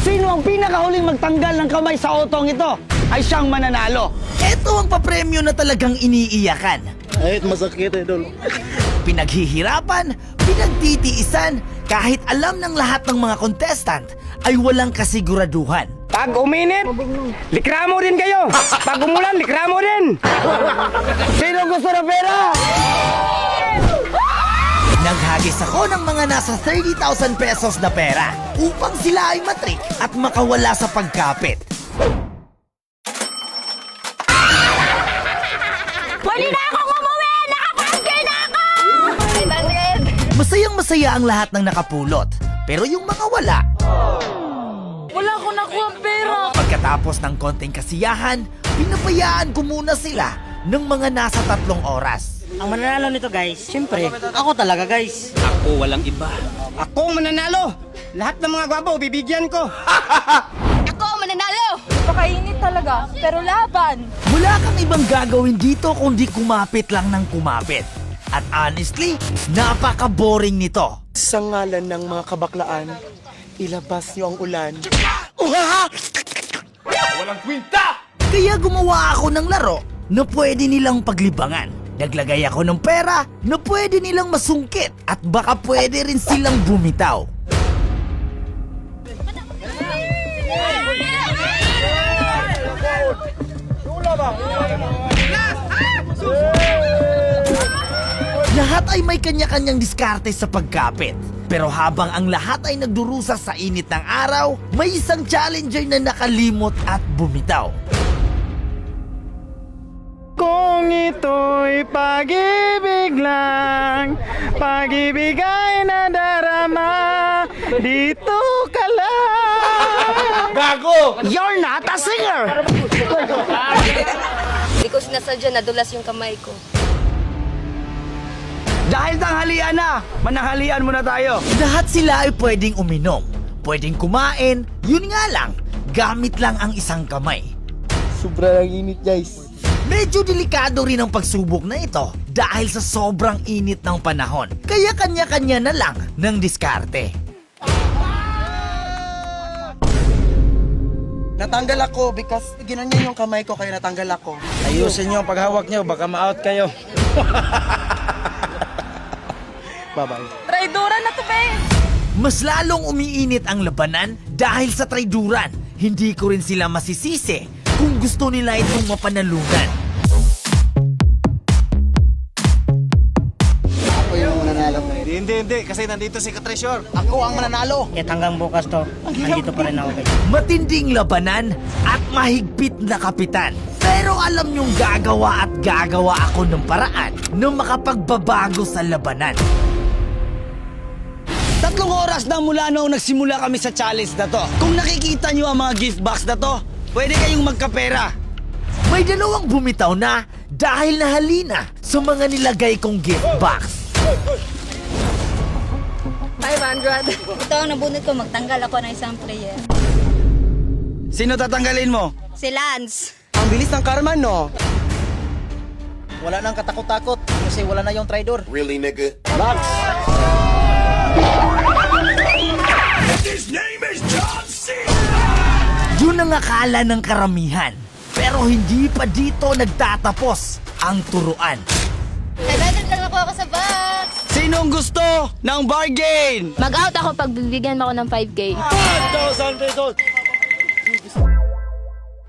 Sino ang pinakahuling magtanggal ng kamay sa otong ito ay siyang mananalo. Ito ang papremyo na talagang iniiyakan. Ay, masakit idol. Pinaghihirapan, pinagtitiisan, kahit alam ng lahat ng mga contestant ay walang kasiguraduhan. Pag uminit, likramo din kayo. Pag umulan, likramo din. Sino gusto ng pera? Naghagis ako ng mga nasa 30,000 pesos na pera upang sila ay matrik at makawala sa pagkapit. Pwede na akong umuwi! Nakapangkay na ako! 500! Masayang masaya ang lahat ng nakapulot, pero yung mga wala. Wala ko nakuha pera! Pagkatapos ng konting kasiyahan, pinabayaan ko muna sila ng mga nasa 3 oras. Ang mananalo nito guys, siyempre, ako talaga guys. Ako walang iba. Ako ang mananalo. Lahat ng mga gwapo, bibigyan ko. Ako mananalo! Napakainit talaga, pero laban! Wala kang ibang gagawin dito kundi kumapit lang ng kumapit. At honestly, napaka-boring nito. Sa ngalan ng mga kabaklaan, ilabas niyo ang ulan. Kaya gumawa ako ng laro na pwede nilang paglibangan. Naglagay ako ng pera na pwede nilang masungkit at baka pwede rin silang bumitaw. Lahat ay may kanya-kanyang diskarte sa pagkapit. Pero habang ang lahat ay nagdurusa sa init ng araw, may isang challenger na nakalimot at bumitaw. Kung ito'y pag-ibig lang, pag-ibig ay nadarama, dito ka lang. Gago! You're not a singer! Hindi ko sinasadya, nadulas yung kamay ko. Dahil tanghalian na, mananghalian muna tayo. Lahat sila ay pwedeng uminom, pwedeng kumain, yun nga lang, gamit lang ang isang kamay. Sobra lang init guys. Medyo delikado rin ang pagsubok na ito dahil sa sobrang init ng panahon. Kaya kanya-kanya na lang ng diskarte. Natanggal ako because ginanyan yung kamay ko kaya natanggal ako. Ayusin niyo ang paghawak niyo, baka ma-out kayo. Bye-bye. Traidora na to, be! Mas lalong umiinit ang labanan dahil sa traiduran. Hindi ko rin sila masisisi kung gusto nila itong mapanalunan. Ako yung mananalo. Hindi, kasi nandito si Katresyor. Ako ang mananalo. Kahit hanggang bukas to, nandito pa rin ako guys. Matinding labanan at mahigpit na kapitan. Pero alam niyong gagawa at gagawa ako ng paraan na makapagbabago sa labanan. 3 oras na mula noong nagsimula kami sa challenge na to. Kung nakikita niyo ang mga gift box na to, pwede kayong magkapera. May 2 bumitaw na dahil nahalina sa mga nilagay kong gift box. 500. Ito ang nabunot ko, magtanggal ako ng isang player. Sino tatanggalin mo? Si Lance. Ang bilis ng karma, no? Wala nang katakot-takot kasi wala na yung traidor. Really, nigga? Yun ang akala ng karamihan. Pero hindi pa dito nagtatapos ang turuan. 500 lang ako sa box. Sinong gusto ng bargain? Mag-out ako pag bibigyan mo ako ng 5K.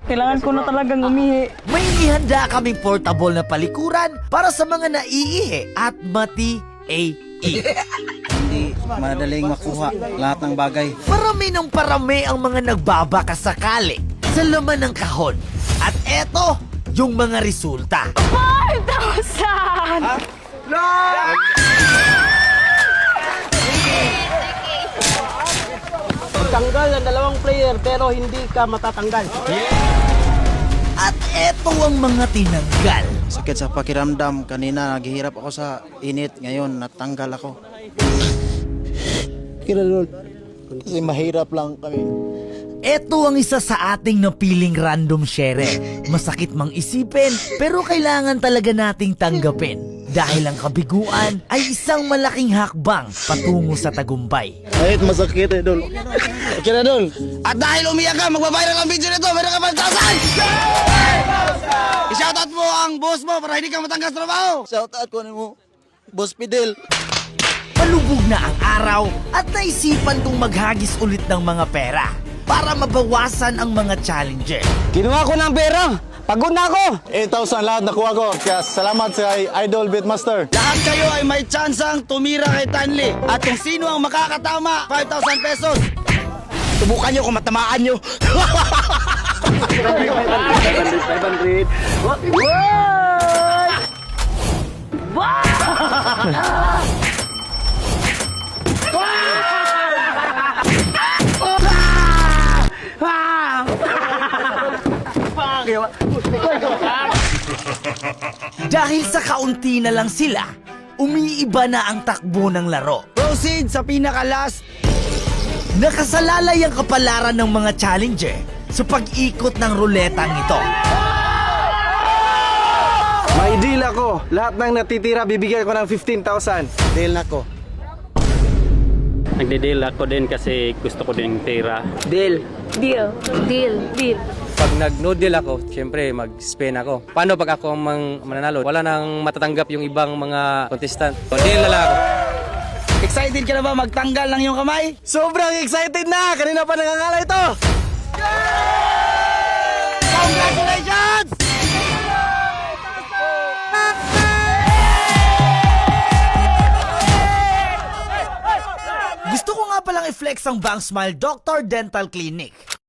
Kailangan ko na talagang umihi. May ihanda kaming portable na palikuran para sa mga naiihi at mati-AE. Hindi madaling makuha lahat ng bagay. Parami ng parami ang mga nagbabakasakali sa laman ng kahon. At eto, yung mga resulta. 5,000! Tanggal ang 2 player pero hindi ka matatanggal. At eto ang mga tinanggal. Sakit sa pakiramdam. Kanina naghihirap ako sa init. Ngayon natanggal ako. Kinalol. Kasi mahirap lang kami. Eto ang isa sa ating napiling random share. Masakit mang isipin, pero kailangan talaga nating tanggapin. Dahil ang kabiguan ay isang malaking hakbang patungo sa tagumpay. Kahit masakit, idol. Okay na dun. At dahil umiyak ka, magbabiral ang video nito. Meron ka 5,000! I-shoutout mo ang boss mo para hindi ka matanggas trabaho. Shout out ko mo, Boss Fidel. Palubog na ang araw at naisipan kong maghagis ulit ng mga pera para mabawasan ang mga challenger. Kinuha ko ng pera. Pagod na ako. 8,000 lahat nakuha ko. Kaya salamat sa Idol Beatmaster. Lahat kayo ay may tsansang tumira kay Tanli. At kung sino ang makakatama, 5,000 pesos. Subukan nyo kung matamaan nyo. Dahil sa kaunti na lang sila, umiiba na ang takbo ng laro. Proceed sa pinaka-last. Nakasalalay ang kapalaran ng mga challenger sa pag-ikot ng ruletang ito. May deal ako. Lahat ng natitira, bibigyan ko ng 15,000. Deal na ko. Nagde-deal ako din kasi gusto ko din tira. Deal. Deal. Deal. Deal. Pag nag-no deal ako, syempre mag-spin ako. Paano pag ako ang mananalo? Wala nang matatanggap yung ibang mga contestant. So, deal na lang ako. Excited ka na ba magtanggal ng iyong kamay? Sobrang excited na! Kanina pa nangangalay ito! Congratulations! Gusto ko nga palang i-flex ang Bang Smile Doctor Dental Clinic.